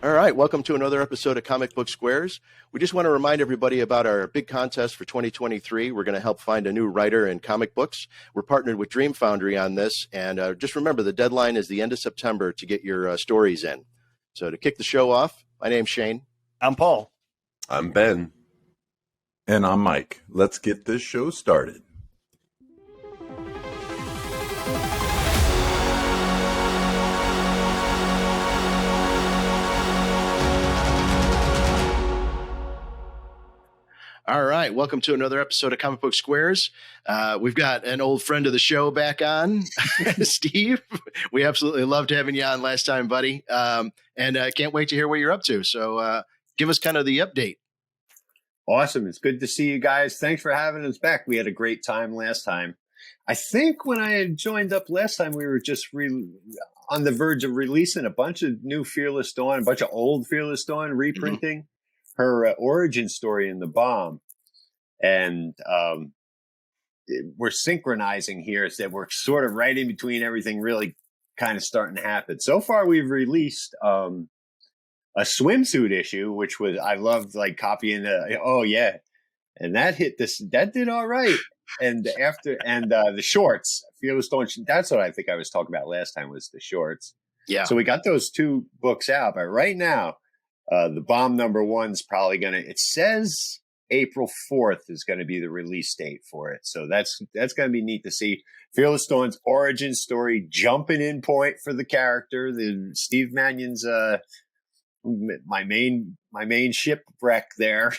All right, welcome to another episode of Comic Book Squares. We just want to remind everybody about our big contest for 2023. We're going to help find a new writer in comic books. We're partnered with Dream Foundry on this, and just remember the deadline is the end of September to get your stories in. So to kick the show off, my name's Shane. I'm Paul. I'm Ben. And I'm Mike. Let's get this show started. All right, welcome to another episode of Comic Book Squares. We've got an old friend of the show back on, Steve. We absolutely loved having you on last time, buddy, and can't wait to hear what you're up to. So give us kind of the update. Awesome. It's good to see you guys. Thanks for having us back. We had a great time last time. I think when I had joined up last time, we were just on the verge of releasing a bunch of new Fearless Dawn, a bunch of old Fearless Dawn, reprinting her origin story in the bomb. And we're synchronizing here so that we're sort of right in between everything really kind of starting to happen. So far, we've released a swimsuit issue, which was, I loved like copying and that did all right. And the shorts, Fearless Dawn, that's what I think I was talking about last time, was the shorts. Yeah. So we got those two books out, but right now, the bomb #1's probably it says April 4th is going to be the release date for it. So that's going to be neat to see. Fearless Dawn's origin story, jumping in point for the character. The Steve Mannion's my main shipwreck there,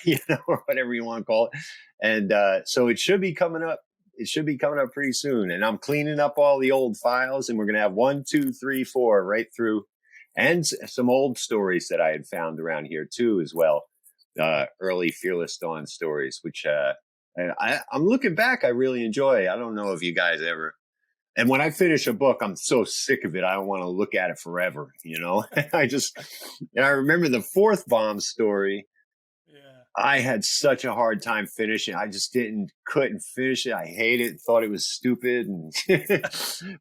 or whatever you want to call it. And so it should be coming up. It should be coming up pretty soon. And I'm cleaning up all the old files, and we're going to have 1, 2, 3, 4 right through. And some old stories that I had found around here too, as well. Early Fearless Dawn stories, which I'm looking back, I really enjoy. I don't know if you guys ever. And when I finish a book, I'm so sick of it, I don't want to look at it forever. I remember the 4th bomb story. I had such a hard time finishing. I just couldn't finish it. I hated it, thought it was stupid.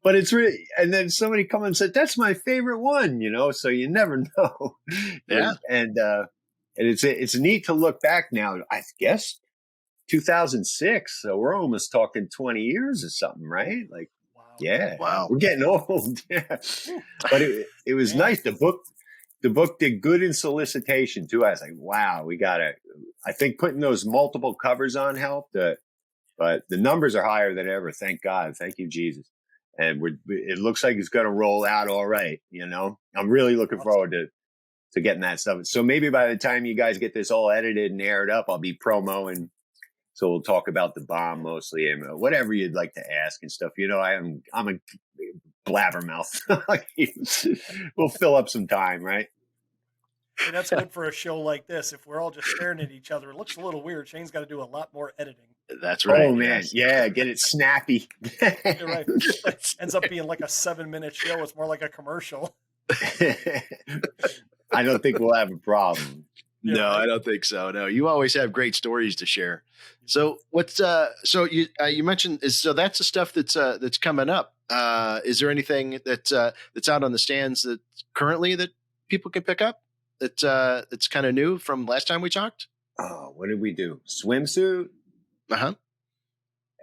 But it's really, and then somebody come and said, that's my favorite one, so you never know. Yeah. And it's neat to look back now, I guess 2006. So we're almost talking 20 years or something, right? Like, wow. Yeah, wow, we're getting old. Yeah. But it was nice. The book did good in solicitation too. I was like, wow, I think putting those multiple covers on helped. But the numbers are higher than ever. Thank God. Thank you, Jesus. And it looks like it's going to roll out all right. I'm really looking forward to getting that stuff. So maybe by the time you guys get this all edited and aired up, I'll be promoing. So we'll talk about the bomb mostly, and whatever you'd like to ask and stuff. I'm a blabbermouth. We'll fill up some time, right? And that's good for a show like this. If we're all just staring at each other, it looks a little weird. Shane's got to do a lot more editing. That's right. Oh, man. Yeah, get it snappy. You're right. It ends up being like a 7-minute show. It's more like a commercial. I don't think we'll have a problem. No, right. I don't think so. No, you always have great stories to share. So you mentioned that's the stuff that's coming up. Is there anything that's out on the stands that currently that people can pick up that's kind of new from last time we talked? Oh, what did we do? Swimsuit.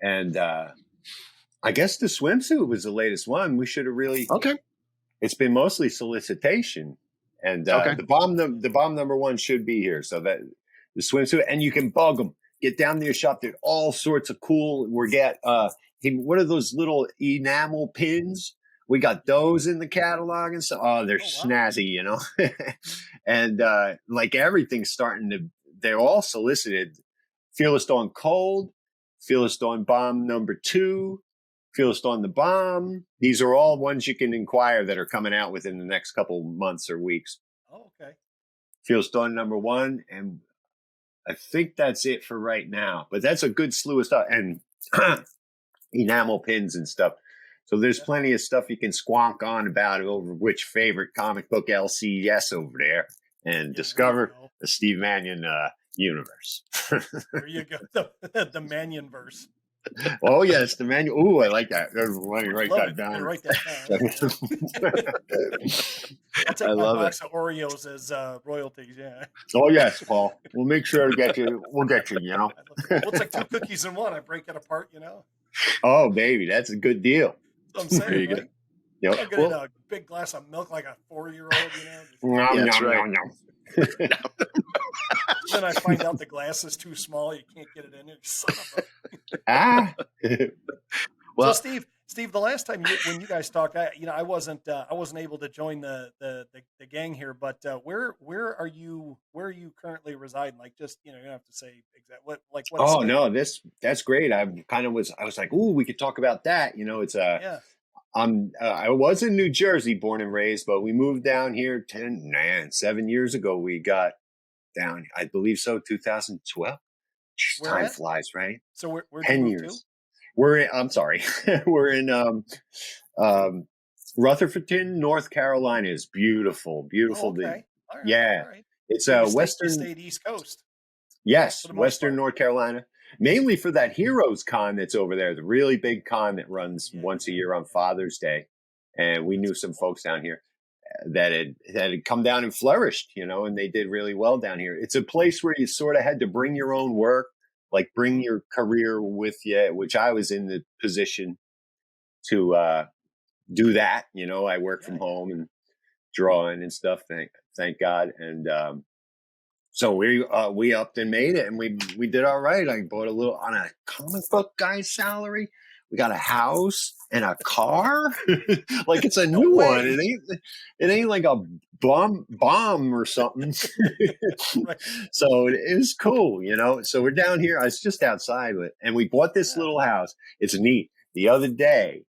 And I guess the swimsuit was the latest one. We should have really. Okay. It's been mostly solicitation, and the bomb #1 should be here. So that the swimsuit, and you can bug them. Get down to your shop. There's all sorts of cool. What are those little enamel pins? We got those in the catalog and stuff. Oh, they're snazzy, And like everything's they're all solicited. Fearless Dawn Cold, Fearless Dawn Bomb #2, Fearless Dawn the Bomb. These are all ones you can inquire that are coming out within the next couple months or weeks. Oh, okay. Fearless Dawn #1, and I think that's it for right now. But that's a good slew of stuff. And enamel pins and stuff. So there's plenty of stuff you can squonk on about over which favorite comic book LCS over there and discover the Steve Mannion universe. There you go. The Mannion verse. Oh yes, the manual. Ooh, I like that. Let me write Love that it. Yeah, down. write that down. I'll I take my love it. box of Oreos as royalties. Yeah. Oh yes, Paul. We'll make sure to get you. We'll get you. You know. Well, it's like two cookies in one. I break it apart, Oh baby, that's a good deal. That's what I'm There saying, you go. right? Yep. I'll get in Well, a big glass of milk like a 4-year-old, just, nom, Yeah, that's nom, right. nom, nom. then I find out the glass is too small. You can't get it in there. Son of a... Ah. So Well, Steve, the last time when you guys talked, I wasn't able to join the gang here, but where are you currently residing? Like, just you don't have to say exact what Oh state. no, that's great. I was like, ooh, we could talk about that. It's Yeah. I was in New Jersey, born and raised, but we moved down here 7 years ago. We got down, I believe so, 2012. Jeez, Where time at? flies, right? So where'd you 10 move to? years. I'm sorry. We're in um, Rutherfordton, North Carolina. Is beautiful, Oh, beautiful. okay. Yeah, All right. it's So you Western. stayed East Coast Yes, for the most Western part. North Carolina, mainly for that Heroes Con that's over there, the really big con that runs once a year on Father's Day. And we knew That's some cool. folks down here that had come down and flourished, and they did really well down here. It's a place where you sort of had to bring your own work, like bring Mhm. your career with you, which I was in the position to do that. I work from Yeah. home and drawing and stuff. Thank God. And so we upped and made it, and we did all right. I bought a little on a comic book guy's salary. We got a house and a car, like it's a No new one. way. It ain't like a bomb or something. Right. So it was cool. So we're down here. I was just outside with, and we bought this Yeah. little house. It's neat. The other day,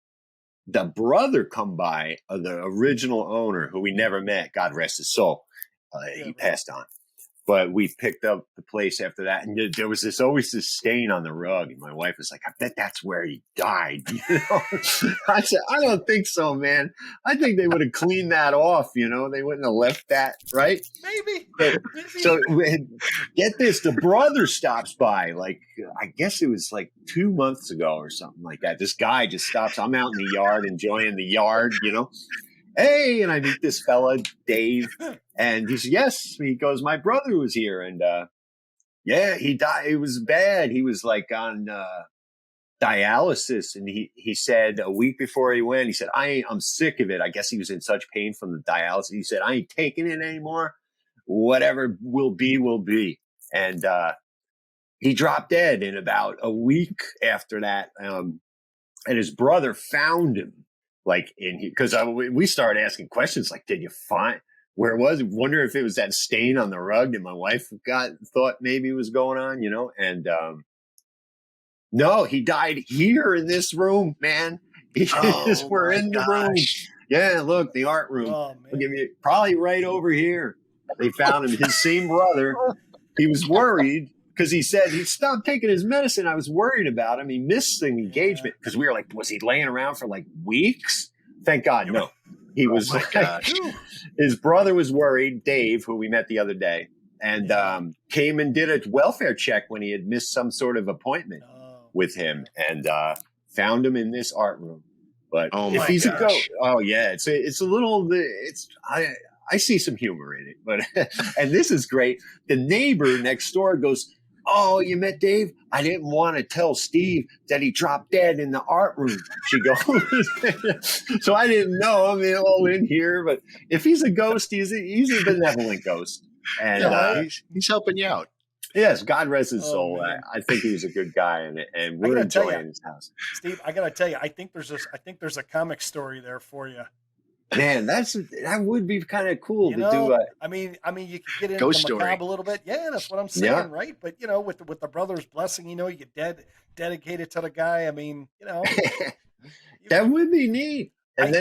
the brother come by of the original owner, who we never met. God rest his soul. Yeah. He Right. passed on. But we picked up the place after that, and there was always this stain on the rug. And my wife was like, "I bet that's where he died." I said, "I don't think so, man. I think they would have cleaned that off. They wouldn't have left that, right?" Maybe. So get this: the brother stops by. Like, I guess it was like 2 months ago or something like that. This guy just stops. I'm out in the yard enjoying the yard. Hey, and I meet this fella, Dave, and he says, yes. He goes, my brother was here, and yeah, he died. It was bad. He was like on dialysis, and he said a week before he went, he said, I'm sick of it. I guess he was in such pain from the dialysis. He said, I ain't taking it anymore. Whatever will be. And he dropped dead in about a week after that. And his brother found him, like because we started asking questions like, did you find where it was? Wonder if it was that stain on the rug that my wife thought maybe was going on, And no, he died here in this room, man. oh We're my in the room. gosh. Yeah, look, the art room. Oh I'll man. give you probably right over here. They found him. His same brother. He was worried because he said he stopped taking his medicine. I was worried about him. He missed an engagement because we were like, was he laying around for like weeks? Thank God, no. He Oh was my like, gosh. his brother was worried, Dave, who we met the other day, and came and did a welfare check when he had missed some sort of appointment with him, and found him in this art room. But Oh if my he's gosh. oh yeah, it's a little, I see some humor in it, but and this is great. The neighbor next door goes, oh, you met Dave? I didn't want to tell Steve that he dropped dead in the art room. She goes, so I didn't know. I mean, all in here, but if he's a ghost, he's a benevolent ghost. And Yeah, he's helping you out. yes, God rest his Oh, soul. man. I think he was a good guy, and I we're gotta tell you, enjoying his house. Steve, I gotta tell you, I think there's a comic story there for you. Man, that would be kind of cool to do. I mean, you could get into Ghost the story. macabre a little bit. Yeah, that's what I'm saying, Yeah. right? But with the brother's blessing, you get dedicated to the guy. I mean, that would be neat. And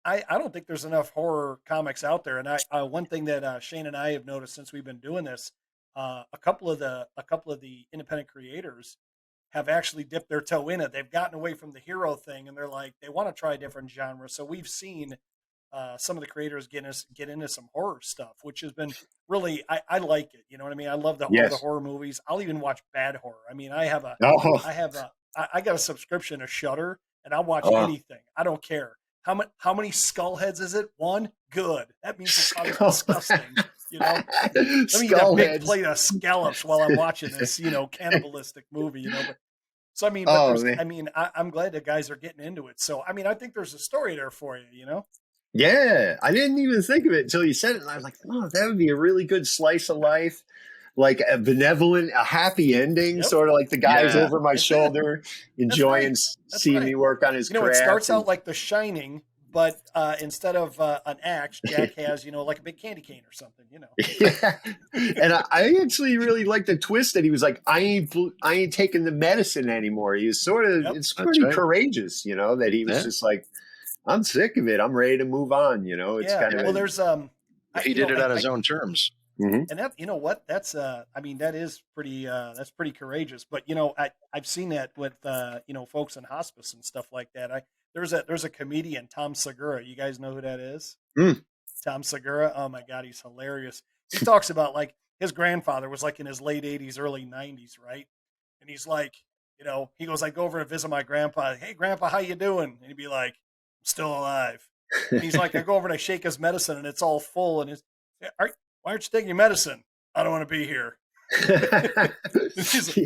I don't think there's enough horror comics out there. And one thing that Shane and I have noticed since we've been doing this, a couple of the independent creators have actually dipped their toe in it. They've gotten away from the hero thing, and they want to try a different genre. So we've seen some of the creators get into some horror stuff, which has been really, I like it. You know what I mean? I love all the Yes. horror movies. I'll even watch bad horror. I mean, I Oh, got a subscription to Shudder, and I'll watch oh. anything. I don't care. How many skull heads is it? One? Good. That means it's probably Skull- disgusting. You know, let me eat a Skull big heads. plate of scallops while I'm watching this, cannibalistic movie, But so I mean, Oh, but man. I mean, I'm glad that guys are getting into it. So I mean, I think there's a story there for you. Yeah, I didn't even think of it until you said it, and I was like, "Oh, that would be a really good slice of life, like a benevolent, a happy ending, Yep. sort of like the guy's Yeah. over my That's shoulder, enjoying That's seeing right. me work on his It craft." starts and- out like The Shining, but instead of an axe, Jack has like a big candy cane or something. Yeah. And I actually really like the twist that he was like, I ain't taking the medicine anymore. He was sort of, Yep. it's That's pretty right. courageous, that he was Yeah. just like, I'm sick of it. I'm ready to move on. It's Yeah. kind of, Well, there's He did it on his own terms. Mhm. and that what that's I mean that is that's pretty courageous. But I've seen that with folks in hospice and stuff like that. There's a comedian, Tom Segura. You guys know who that is? Mm. Tom Segura. Oh my God, he's hilarious. He talks about like his grandfather was like in his late 80s, early 90s, right? And he's like, he goes, I go over to visit my grandpa. Hey, grandpa, how you doing? And he'd be like, I'm still alive. And he's like, I go over and I shake his medicine and it's all full. And why aren't you taking your medicine? I don't want to be here.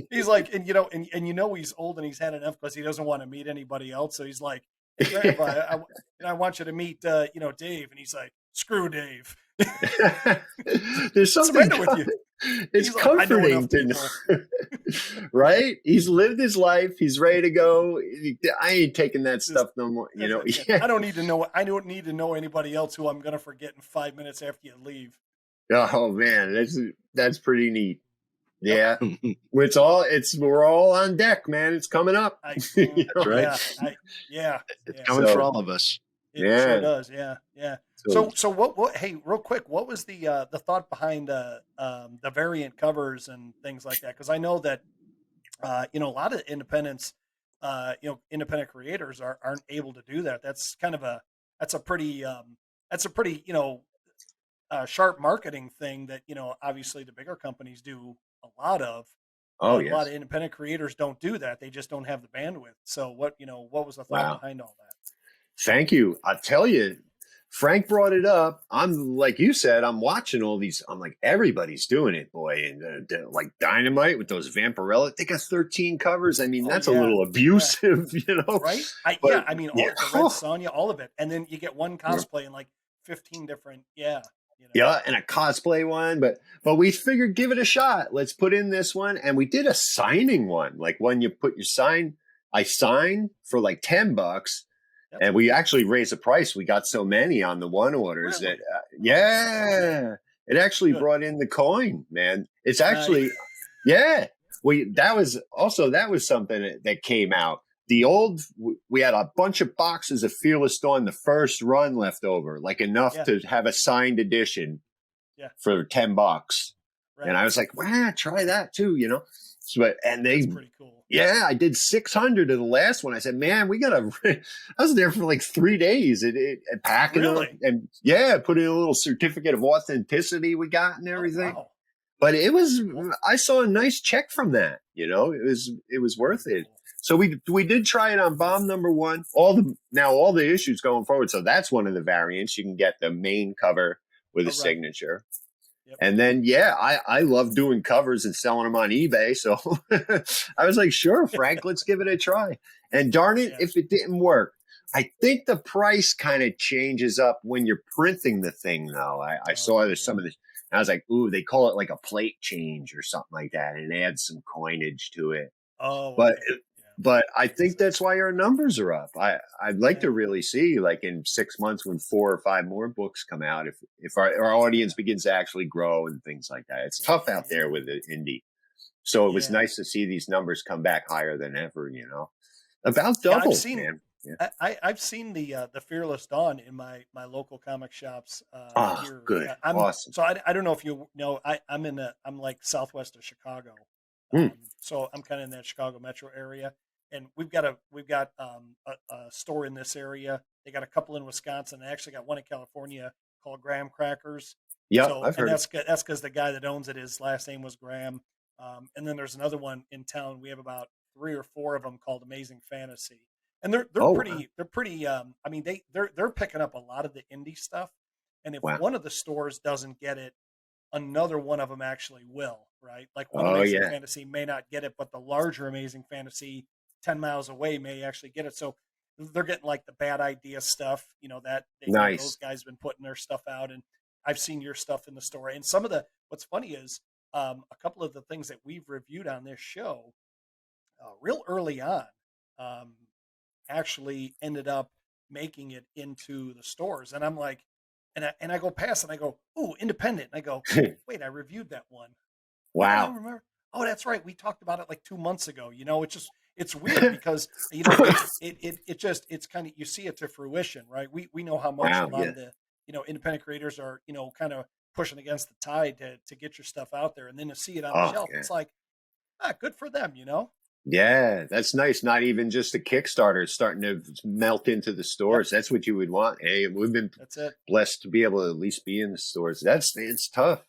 he's like, and he's old and he's had enough because he doesn't want to meet anybody else. So he's like, hey, grandpa, I want you to meet, Dave. And he's like, screw Dave. There's What's the something, matter with you? it's He's like, I know comforting enough to know, right? He's lived his life. He's ready to go. I ain't taking that stuff no more. I don't need to know. I don't need to know anybody else who I'm going to forget in 5 minutes after you leave. Oh man, that's pretty neat. Yeah, Yep. we're all on deck, man. It's coming up. That's right. It's coming for all of us. It sure does. Yeah. So So what? Hey, real quick, what was the thought behind the variant covers and things like that? Because I know that a lot of independents, independent creators aren't able to do that. That's kind of a pretty sharp marketing thing that obviously the bigger companies do a lot of. oh A lot yes, of independent creators don't do that. They just don't have the bandwidth. So what was the thought wow. behind all that? Thank you. I tell you, Frank brought it up. I'm like you said, I'm watching all these. I'm like, everybody's doing it, boy. And like Dynamite with those Vampirella, they got 13 covers. I mean, that's a little abusive, Right? But, I mean, all the Red Sonja, all of it. And then you get one cosplay and like 15 different, Yeah, and a cosplay one, but we figured give it a shot. Let's put in this one, and we did a signing one, like when you put your sign. I signed for like $10, Yep. and we actually raised the price. We got so many on the one orders Really? that it actually Good. brought in the coin, man. It's actually that was something that came out. We had a bunch of boxes of Fearless Dawn, the first run left over, like enough to have a signed edition for $10. Right. And I was like, wow, try that too, and That's pretty cool. Yeah, I did 600 of the last one. I said, man, I was there for like 3 days packing Really? them and put in a little certificate of authenticity we got and everything. Oh, wow. But I saw a nice check from that, it was worth it. So we did try it on bomb number 1. All the issues going forward. So that's one of the variants. You can get the main cover with a signature. Yep. And then, I love doing covers and selling them on eBay. So I was like, sure, Frank, let's give it a try. And darn it, if it didn't work, I think the price kind of changes up when you're printing the thing, though. I saw there's some of this. I was like, ooh, they call it like a plate change or something like that and add some coinage to it. Oh, But I think that's why our numbers are up. I'd like to really see, like in 6 months, when 4 or 5 more books come out, if our audience begins to actually grow and things like that. It's tough out there with the indie. So it was nice to see these numbers come back higher than ever, about double, man. Yeah. I've seen the Fearless Dawn in my local comic shops. Here. Good, awesome. So I don't know if you know, I'm like southwest of Chicago, so I'm kind of in that Chicago metro area, and we've got a store in this area. They got a couple in Wisconsin. They actually got one in California called Graham Crackers. Yep, So, I've and heard it. that's because the guy that owns it, his last name was Graham. And then there's another one in town. We have about 3 or 4 of them called Amazing Fantasy, and they're Oh, wow. pretty. I mean, they're picking up a lot of the indie stuff, and if Wow. one of the stores doesn't get it, another one of them actually will, right? Like one Oh, Amazing yeah. Fantasy may not get it, but the larger Amazing Fantasy 10 miles away may actually get it. So they're getting like the Bad Idea stuff, that those Nice. guys have been putting their stuff out, and I've seen your stuff in the store. And some of what's funny is a couple of the things that we've reviewed on this show real early on um, actually ended up making it into the stores. And I'm like, and I go past and I go, ooh, independent. And I go, wait, I reviewed that one. Oh, I Wow. remember. Oh, that's right. We talked about it like 2 months ago. It's weird because it's kind of, you see it to fruition, right? We know how much a Wow. lot Yeah. of the independent creators are kind of pushing against the tide to get your stuff out there, and then to see it on the Oh, shelf, yeah. it's like, good for them. Yeah, that's nice. Not even just a Kickstarter, it's starting to melt into the Yep, stores. That's what you would want. Hey, we've been that's it. blessed to be able to at least be in the stores. It's tough.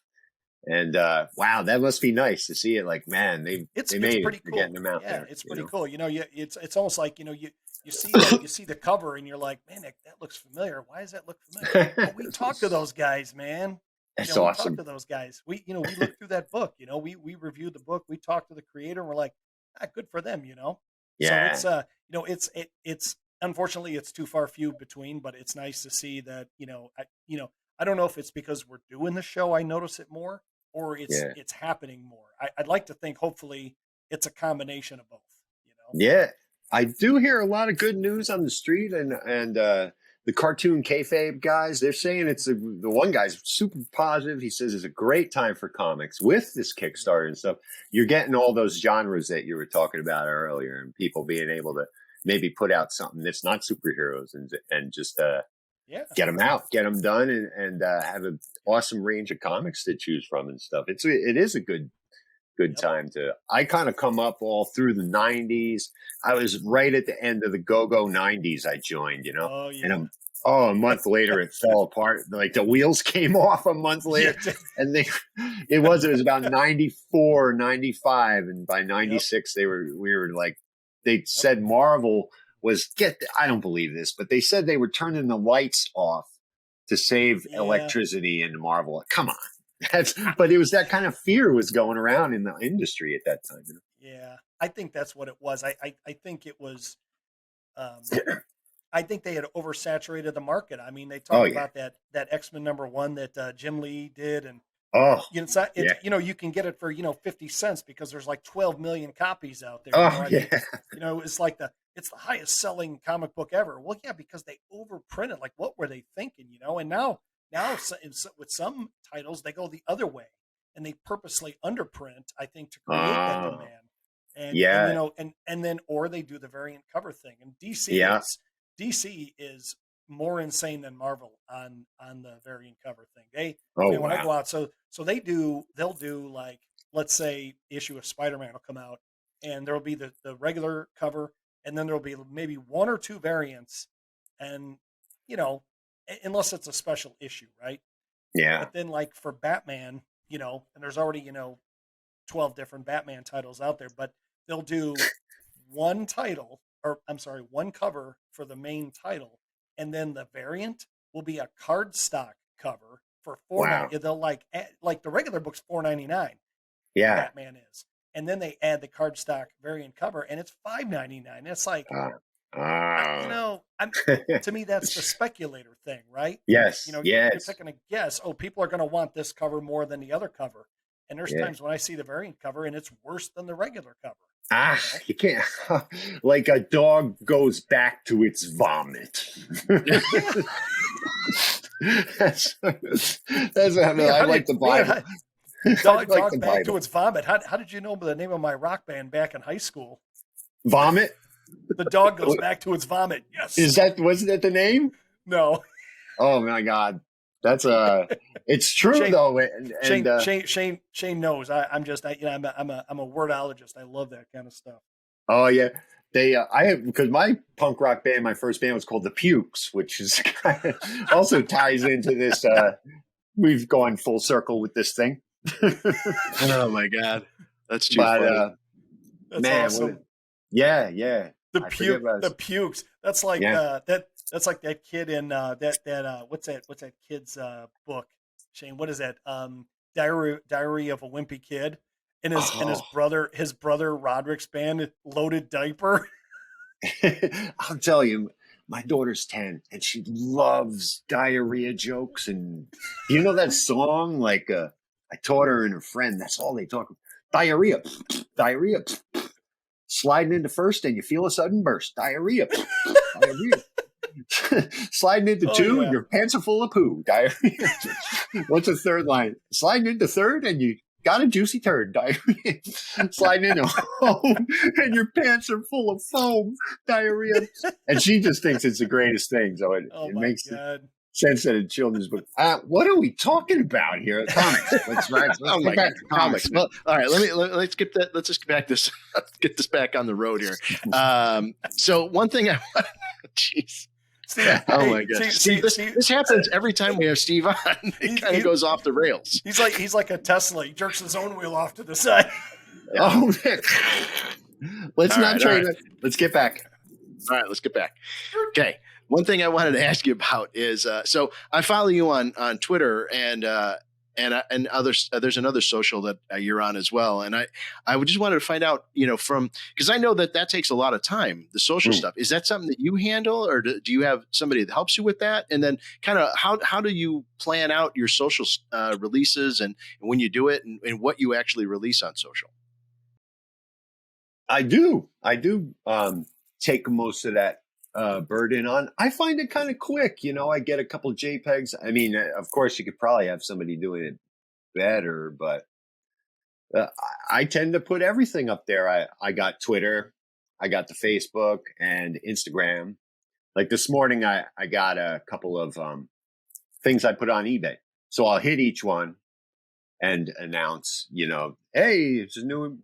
And wow, that must be nice to see it. Like, man, It's they made it. pretty They're cool. getting them out Yeah, there. it's You pretty know. cool. It's almost like you see the cover and you're like, man, that looks familiar. Why does that look familiar? Oh, we talked to those guys, man. That's We talked awesome. to those guys. We looked through that book. We reviewed the book. We talked to the creator, and we're like, good for them. So Yeah, it's unfortunately it's too far few between, but it's nice to see that I don't know if it's because we're doing the show I notice it more, or yeah. it's happening more. I'd like to think hopefully it's a combination of both. Yeah, I do hear a lot of good news on the street, and the cartoon kayfabe guys. They're saying the one guy's super positive. He says it's a great time for comics with this Yeah, Kickstarter and stuff. You're getting all those genres that you were talking about earlier, and people being able to maybe put out something that's not superheroes and just yeah, get them out, get them done, and have an awesome range of comics to choose from and stuff. It is a good yep. time to. I kind of come up all through the 90s. I was right at the end of the go-go 90s. I joined, Oh and yeah, a month later it fell apart. Like the wheels came off a month yeah, later, and it was about 94, 95, and by yep, 96 we were like, they yep, said Marvel was I don't believe this, but they said they were turning the lights off to save yeah. electricity in Marvel. Come on. But it was that kind of fear was going around in the industry at that time. Yeah, I think that's what it was. I think it was. Um, I think they had oversaturated the market. I mean, they Oh talk yeah. about that X-Men #1 that Jim Lee did, and Oh it's not, yeah. you can get it for 50 cents because there's like 12 million copies out there. Oh I yeah. mean, it's the highest selling comic book ever. Well, yeah, because they overprinted. Like, what were they thinking? And now with some titles they go the other way and they purposely underprint. I think to create that Oh demand, and yeah. and then or they do the variant cover thing. And Yeah. DC is more insane than Marvel on the variant cover thing. I Oh mean, when I wow. go out, so they'll do like, let's say issue of Spider-Man will come out, and there'll be the regular cover, and then there'll be maybe 1 or 2 variants, and unless it's a special issue, right? Yeah. But then like for Batman, and there's already 12 different Batman titles out there, but they'll do one title, or I'm sorry, one cover for the main title, and then the variant will be a cardstock cover for Wow. 4.99. They'll like the regular book's 4.99. The Yeah. Batman is, and then they add the cardstock variant cover, and it's 5.99. It's like, Uh, I'm to me that's the speculator thing, right? yes. You're Yes. taking a guess. Oh, people are going to want this cover more than the other cover, and there's Yeah. times when I see the variant cover and it's worse than the regular cover. Ah, you can't. Like a dog goes back to its vomit. Yeah, That's I man. I How like did the man? Bible. I like Dog the back to Bible. its vomit. How did you know the name of my rock band back in high school? Vomit. The dog goes back to its vomit. Yes. Wasn't that the name? No. Oh my God, that's it's true Shane. though, and Shane knows. I'm just. I'm a wordologist. I love that kind of stuff. oh yeah, because my punk rock band, my first band was called the Pukes, which is kind of also ties into this. We've gone full circle with this thing. Oh my God. That's too But funny. That's man, awesome. yeah. The pukes. That's like Yeah. that's like that kid in that what's that kid's book? Shane, what is that? Diary of a Wimpy Kid. And his brother Roderick's band, Loaded Diaper. I'll tell you, my daughter's 10 and she loves diarrhea jokes. And do you know that song? Like, I taught her and her friend, that's all they talk about. Diarrhea, diarrhea, sliding into first and you feel a sudden burst. Diarrhea, diarrhea. Sliding into two and your pants are full of poo. Diarrhea. What's the third line? Sliding into third and you got a juicy turd. Diarrhea. Sliding into home and your pants are full of foam. Diarrhea. And she just thinks it's the greatest thing. So it makes sense that a children's book. What are we talking about here? Comics. Let's get back to comics. Well, all right. Let's get that. Let's just get this back on the road here. So one thing I want. Jeez. Steve, my God! This happens every time we have Steve on. It kind of goes off the rails. He's like a Tesla. He jerks his own wheel off to the side. Oh man! Let's Let's get back. All right, let's get back. Okay. One thing I wanted to ask you about is so I follow you on Twitter and others. There's another social that you're on as well, and I just wanted to find out, from because I know that takes a lot of time. The social stuff, is that something that you handle, or do you have somebody that helps you with that? And then kind of how do you plan out your social releases and when you do it and what you actually release on social? I do take most of that burden on. I find it kind of quick. I get a couple of JPEGs. I mean, of course, you could probably have somebody doing it better, but I tend to put everything up there. I got Twitter, I got the Facebook and Instagram. Like this morning, I got a couple of things I put on eBay. So I'll hit each one and announce, hey, it's a new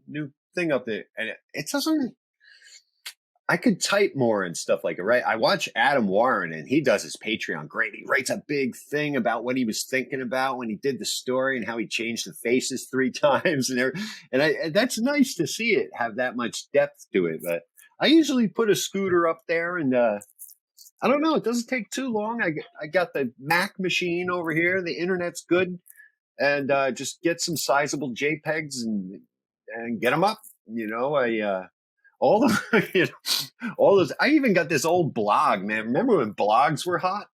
thing up there. And it doesn't. I could type more and stuff like it, right? I watch Adam Warren and he does his Patreon great. He writes a big thing about what he was thinking about when he did the story and how he changed the faces 3 times and that's nice to see it have that much depth to it. But I usually put a scooter up there and I don't know. It doesn't take too long. I got the Mac machine over here. The internet's good, and just get some sizable JPEGs and get them up. All those. I even got this old blog, man. Remember when blogs were hot?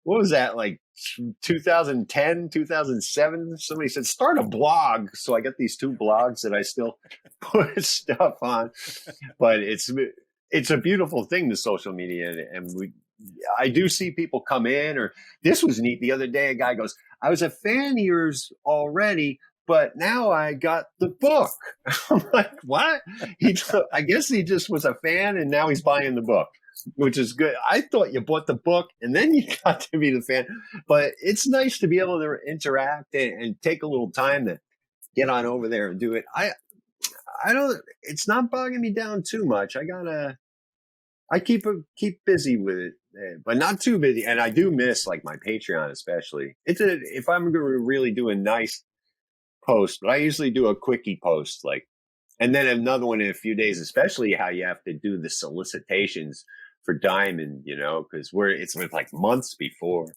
What was that, like 2010, 2007? Somebody said, start a blog. So I got these 2 blogs that I still put stuff on. But it's a beautiful thing, the social media. And I do see people come in, or this was neat. The other day, a guy goes, I was a fan of yours already, but now I got the book. I'm like, what? I guess he just was a fan and now he's buying the book, which is good. I thought you bought the book and then you got to be the fan. But it's nice to be able to interact and take a little time to get on over there and do it. It's not bogging me down too much. I keep busy with it, but not too busy. And I do miss like my Patreon, especially. If I'm going to really do a nice post, but I usually do a quickie post, and then another one in a few days, especially how you have to do the solicitations for Diamond, because it's like months before.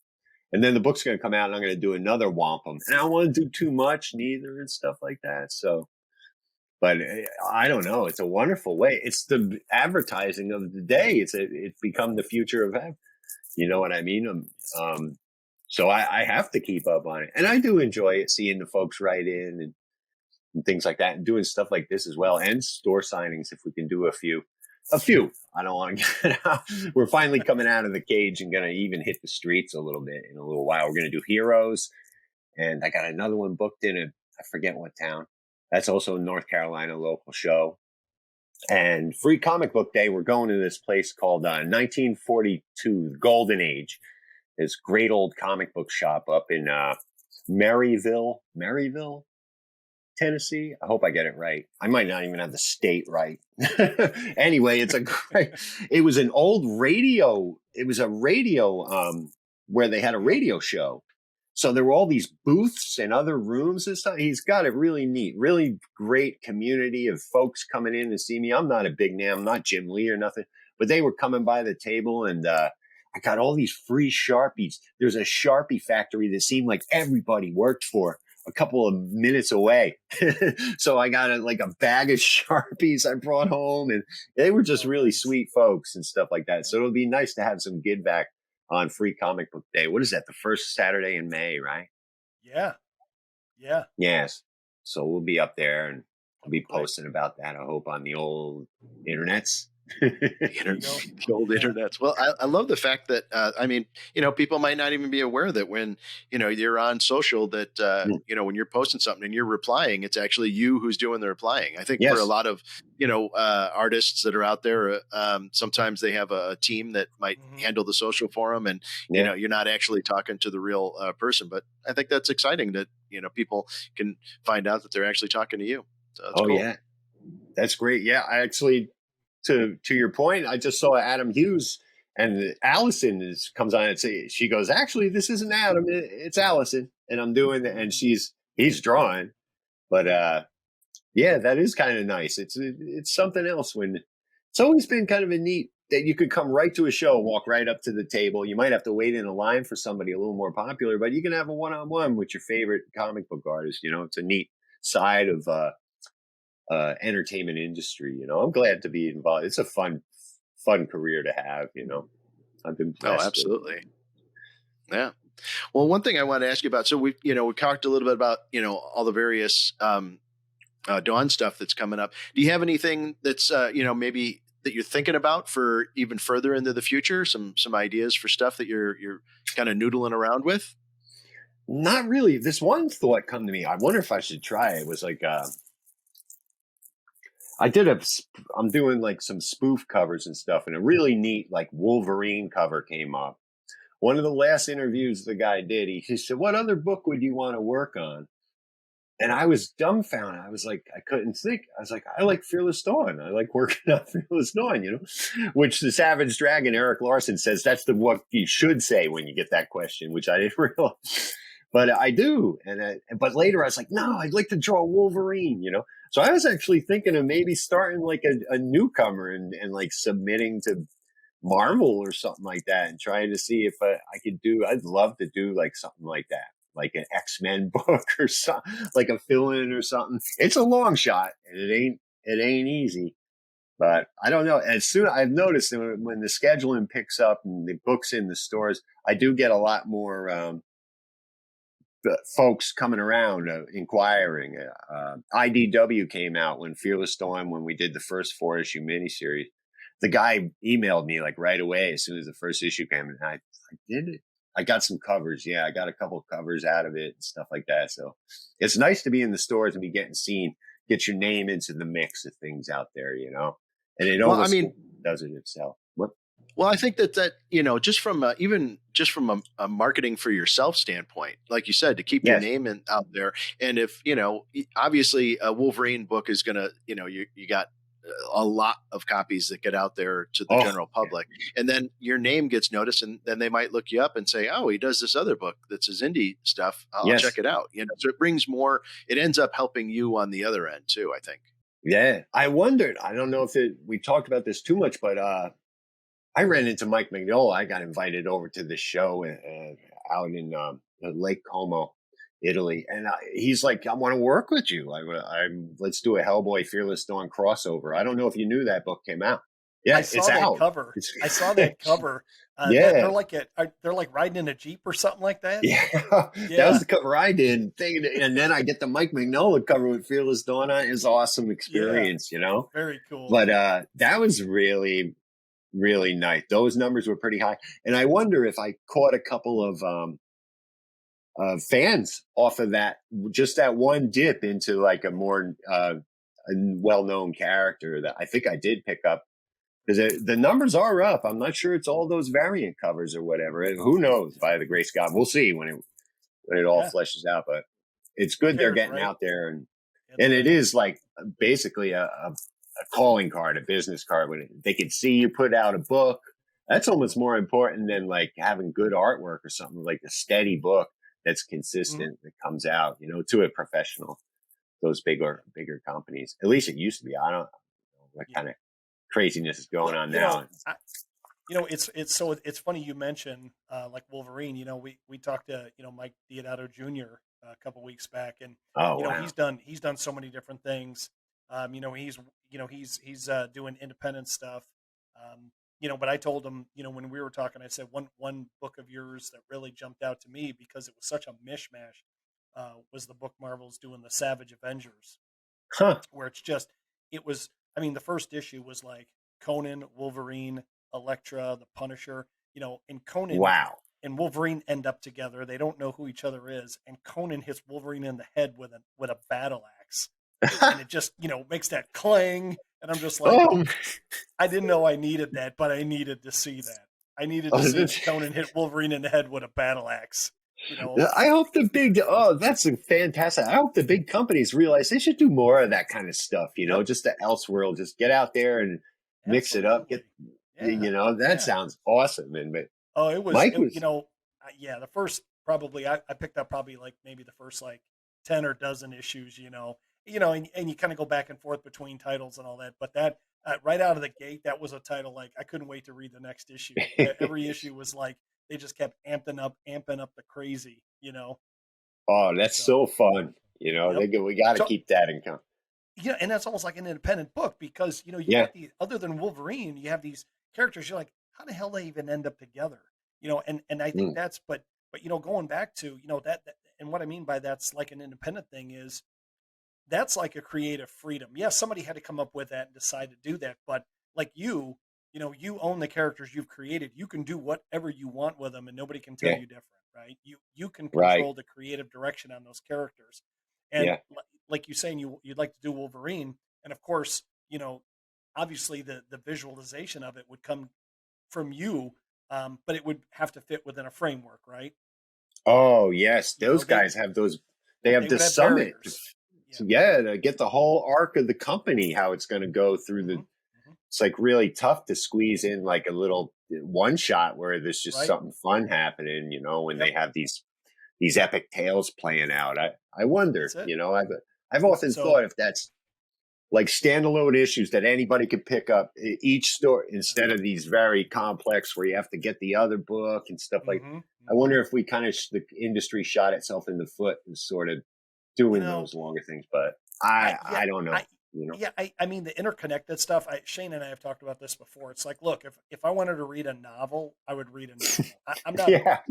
And then the book's going to come out and I'm going to do another wampum. And I don't want to do too much neither and stuff like that. So, but I don't know. It's a wonderful way. It's the advertising of the day. It's become the future of it. You know what I mean? So I have to keep up on it. And I do enjoy it, seeing the folks write in and things like that, and doing stuff like this as well, and store signings if we can do a few. I don't want to get out. We're finally coming out of the cage and going to even hit the streets a little bit in a little while. We're going to do Heroes. And I got another one booked in I forget what town. That's also a North Carolina local show. And Free Comic Book Day, we're going to this place called 1942, Golden Age. This great old comic book shop up in Maryville, Tennessee. I hope I get it right. I might not even have the state right. Anyway, it was an old radio. It was a radio where they had a radio show. So there were all these booths and other rooms and stuff. He's got it really neat, really great community of folks coming in to see me. I'm not a big name. I'm not Jim Lee or nothing, but they were coming by the table, and I got all these free Sharpies. There's a Sharpie factory that seemed like everybody worked for a couple of minutes away. So I got a bag of Sharpies I brought home, and they were just really sweet folks and stuff like that. So it'll be nice to have some give back on Free Comic Book Day. What is that? The first Saturday in May, right? Yeah. Yeah. Yes. So we'll be up there, and I'll be posting about that, I hope, on the old internets. The old internets. Well, I love the fact that I mean, people might not even be aware that when you're on social that when you're posting something and you're replying, it's actually you who's doing the replying. I think for a lot of artists that are out there, sometimes they have a team that might handle the social for them, and you're not actually talking to the real person. But I think that's exciting that people can find out that they're actually talking to you. So that's cool. Yeah, that's great. Yeah, I actually. To your point, I just saw Adam Hughes, and Allison comes on and she goes, actually, this isn't Adam, it's Allison, and I'm doing it, and he's drawing, but yeah, that is kind of nice. It's something else when it's always been kind of a neat that you could come right to a show, walk right up to the table. You might have to wait in a line for somebody a little more popular, but you can have a one-on-one with your favorite comic book artist. It's a neat side of entertainment industry. I'm glad to be involved. It's a fun career to have. I've been blessed. Oh, absolutely. Yeah. Well, one thing I want to ask you about. So we talked a little bit about all the various Dawn stuff that's coming up. Do you have anything that's maybe that you're thinking about for even further into the future? Some ideas for stuff that you're kind of noodling around with? Not really. This one thought come to me. I wonder if I should try it. It was like. I'm doing like some spoof covers and stuff, and a really neat like Wolverine cover came up. One of the last interviews the guy did, he said, "What other book would you want to work on?" And I was dumbfounded. I was like, I couldn't think. I was like, I like Fearless Dawn. I like working on Fearless Dawn, which the Savage Dragon, Eric Larson, says that's the what you should say when you get that question, which I didn't realize. But I do. But later I was like, no, I'd like to draw Wolverine, So I was actually thinking of maybe starting like a newcomer and like submitting to Marvel or something like that and trying to see if I could I'd love to do like something like that, like an X-Men book or something, like a fill-in or something. It's a long shot, and it ain't easy. But I don't know. As soon I've noticed that when the scheduling picks up and the books in the stores, I do get a lot more folks coming around inquiring. IDW came out when Fearless Dawn, when we did the first 4-issue miniseries. The guy emailed me like right away as soon as the first issue came, and I did it. I got some covers. Yeah, I got a couple of covers out of it and stuff like that. So it's nice to be in the stores and be getting seen, get your name into the mix of things out there, And it almost does it itself. What? Well, I think that just from a marketing for yourself standpoint, like you said, to keep your name out there. And if, obviously a Wolverine book is going to, you got a lot of copies that get out there to the general public, and then your name gets noticed, and then they might look you up and say, oh, he does this other book that's his indie stuff. I'll check it out. So it brings more, it ends up helping you on the other end too, I think. Yeah. I wondered, I don't know if we talked about this too much, but, I ran into Mike Mignola. I got invited over to the show out in Lake Como, Italy, and he's like, "I want to work with you. Let's do a Hellboy Fearless Dawn crossover." I don't know if you knew that book came out. Yeah, I saw that cover. I saw that cover. They're like riding in a Jeep or something like that. Yeah, that was the cover I did. And then I get the Mike Mignola cover with Fearless Dawn on. It was an awesome experience, Very cool. But that was really. Really nice. Those numbers were pretty high. And I wonder if I caught a couple of fans off of that, just that one dip into like a more a well-known character that I think I did pick up, because the numbers are up. I'm not sure it's all those variant covers or whatever. Who knows? By the grace of God, we'll see when it all fleshes out. But it's good they're getting out there and And it is like basically a calling card, a business card. When they can see you put out a book, that's almost more important than like having good artwork or something, like a steady book that's consistent that comes out, to a professional. Those bigger companies. At least it used to be. I don't know what kind of craziness is going on now. It's funny you mention like Wolverine. We talked to Mike Diodato Jr. A couple weeks back, and wow. he's done so many different things. He's doing independent stuff. But I told him, when we were talking, I said one book of yours that really jumped out to me because it was such a mishmash was the book Marvel's doing, the Savage Avengers, where the first issue was like Conan, Wolverine, Elektra, the Punisher, and Conan and Wolverine end up together. They don't know who each other is, and Conan hits Wolverine in the head with a battle axe, and it just makes that clang, and I'm just like, I didn't know I needed that, but I needed to see that. I needed to see Conan hit Wolverine in the head with a battle axe. I hope that's fantastic. I hope the big companies realize they should do more of that kind of stuff, just the Elseworld, just get out there and mix it up. Sounds awesome. And it was, the first, probably, I picked up probably like maybe the first like 10 or dozen issues, and you kind of go back and forth between titles and all that. But that right out of the gate, that was a title like I couldn't wait to read the next issue. Every issue was like, they just kept amping up the crazy, Oh, that's so fun. We got to keep that in count. Yeah, and that's almost like an independent book because, you got these, other than Wolverine, you have these characters. You're like, how the hell they even end up together? And I think that's, but going back to, that, and what I mean by that's like an independent thing is that's like a creative freedom. Yes, somebody had to come up with that and decide to do that, but like you own the characters you've created. You can do whatever you want with them, and nobody can tell you different, right? You can control the creative direction on those characters. And like you saying, you'd like to do Wolverine, and of course, obviously the visualization of it would come from you, but it would have to fit within a framework, right? Oh yes, those guys have those. They have the summit. To get the whole arc of the company, how it's going to go through the. It's like really tough to squeeze in like a little one shot where there's just something fun happening, when they have these epic tales playing out. I wonder, I've often thought if that's like standalone issues that anybody could pick up each story instead of these very complex where you have to get the other book and stuff like. I wonder if we kind of the industry shot itself in the foot and sort of doing those longer things, but I don't know. I mean the interconnected stuff. Shane and I have talked about this before. It's like, look, if I wanted to read a novel, I would read a novel.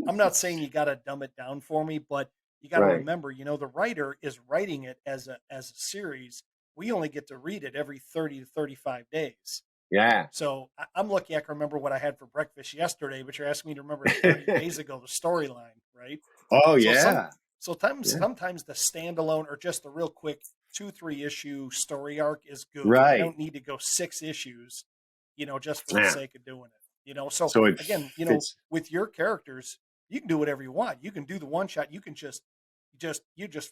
I'm not saying you got to dumb it down for me, but you got to remember, the writer is writing it as a series. We only get to read it every 30 to 35 days. Yeah. So I'm lucky I can remember what I had for breakfast yesterday, but you're asking me to remember 30 days ago the storyline, right? Oh, Sometimes the standalone or just the real quick 2-3 issue story arc is good. Right. You don't need to go 6 issues, just for the sake of doing it. So again, with your characters, you can do whatever you want. You can do the one shot. You can just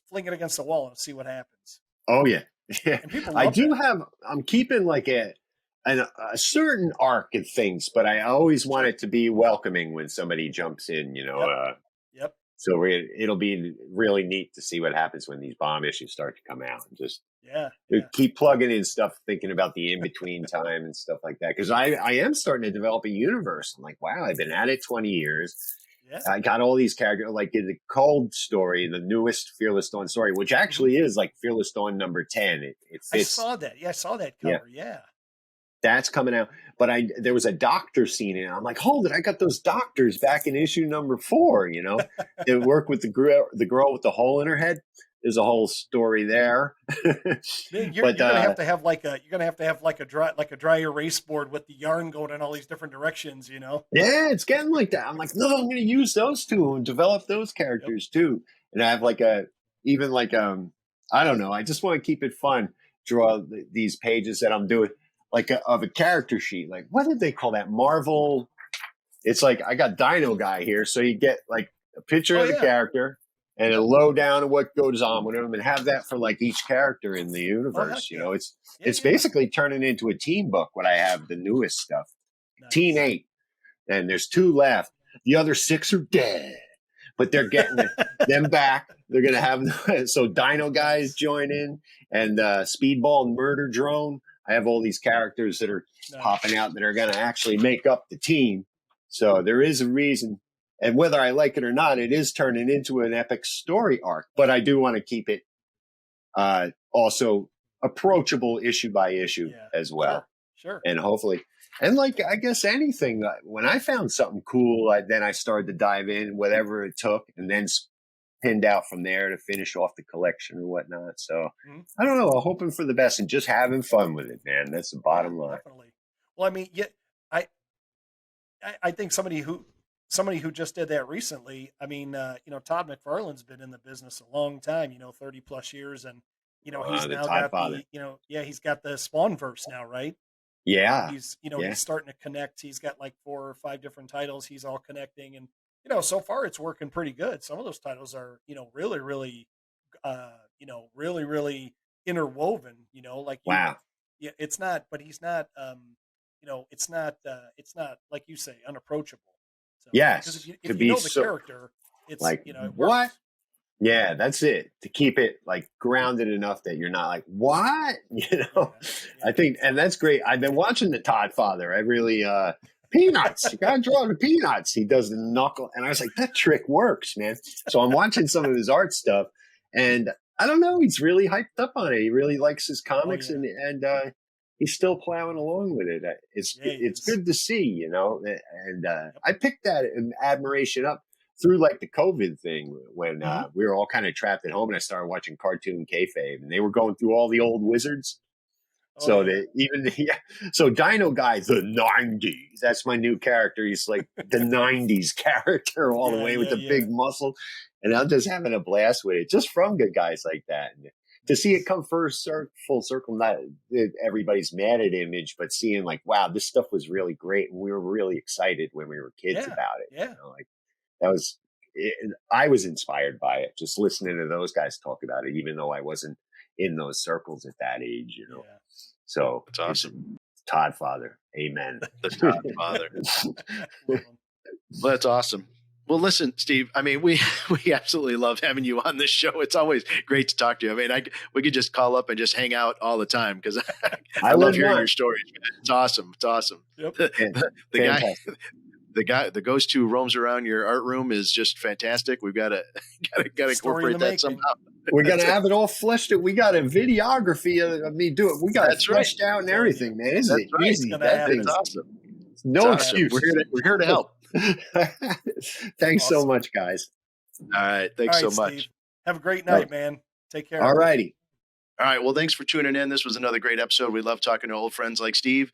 fling it against the wall and see what happens. Oh yeah. And people love I'm keeping like a certain arc of things, but I always want it to be welcoming when somebody jumps in, Yep. So it'll be really neat to see what happens when these bomb issues start to come out and just keep plugging in stuff, thinking about the in-between time and stuff like that. Because I am starting to develop a universe. I'm like, wow, I've been at it 20 years. Yeah. I got all these characters, like in the Cold story, the newest Fearless Dawn story, which actually is like Fearless Dawn number 10. It fits. I saw that. Yeah, I saw that cover. Yeah. That's coming out. But there was a doctor scene in it. I'm like, hold it. I got those doctors back in issue number 4, They work with the girl with the hole in her head. There's a whole story there. You're gonna have a dry erase board with the yarn going in all these different directions, Yeah, it's getting like that. I'm like, no, I'm gonna use those two and develop those characters too. And I have I don't know. I just want to keep it fun. Draw these pages that I'm doing. Of a character sheet, like what did they call that? Marvel. It's like I got Dino Guy here, so you get like a picture of the character, and a lowdown of what goes on with them, and have that for like each character in the universe. yeah. You know, it's Yeah, basically turning into a team book. What I have, the newest stuff, Nice. Team 8, and there's 2 left. The other 6 are dead, but they're getting them back. They're gonna have so Dino guys join in, and Speedball and Murder Drone. I have all these characters that are popping out that are gonna actually make up the team. So there is a reason. And whether I like it or not, it is turning into an epic story arc. But I do want to keep it also approachable issue by issue as well. Sure. And hopefully, and like, I guess anything, when I found something cool, then I started to dive in, whatever it took, and then pinned out from there to finish off the collection and whatnot. So I don't know. I'm hoping for the best and just having fun with it, man. That's the bottom line. Definitely. Well, I mean, I think somebody who just did that recently. I mean, Todd McFarlane's been in the business a long time, 30 plus years, and he's now got he's got the Spawnverse now, right? Yeah. He's he's starting to connect. He's got like 4 or 5 different titles. He's all connecting, and so far it's working pretty good. Some of those titles are really, really, really, really interwoven. Wow. Yeah, it's not, but he's not. It's not like you say, unapproachable. So, yes, because if you know the character, it's like it what? works. Yeah, that's it. To keep it like grounded enough that you're not like, what? I think, and that's great. I've been watching the Todd Father. I really Peanuts. You gotta draw the peanuts. He does the knuckle, and I was like, that trick works, man. So I'm watching some of his art stuff, and I don't know. He's really hyped up on it. He really likes his comics, and he's still plowing along with it. It's good to see, and I picked that admiration up through like the COVID thing when we were all kind of trapped at home, and I started watching Cartoon Kayfabe, and they were going through all the old wizards. So Dino Guy, the 90s, that's my new character. He's like the 90s character all the way with the big muscle, and I'm just having a blast with it, just from good guys like that. And to see it come full circle, not that everybody's mad at Image, but seeing like, wow, this stuff was really great, and we were really excited when we were kids about it. Yeah, like that was. I was inspired by it, just listening to those guys talk about it, even though I wasn't in those circles at that age, Yeah. So it's awesome. Todd Father. Amen. The Todd Father. Well, that's awesome. Well, listen, Steve, I mean, we absolutely love having you on this show. It's always great to talk to you. I mean, we could just call up and just hang out all the time because I love hearing your stories. It's awesome. It's awesome. Yep. The guy, the ghost who roams around your art room is just fantastic. We've got to incorporate that somehow. We're gonna have it all fleshed out. We got a videography of me do it. We got it fleshed out and everything, man. Isn't it easy? That thing's awesome. No excuse. We're here to help. Thanks so much, guys. All right. Thanks so much. Steve. Have a great night, man. Take care. All righty. All right. Well, thanks for tuning in. This was another great episode. We love talking to old friends like Steve.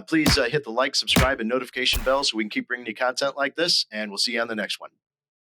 Please hit the like, subscribe, and notification bell so we can keep bringing you content like this. And we'll see you on the next one.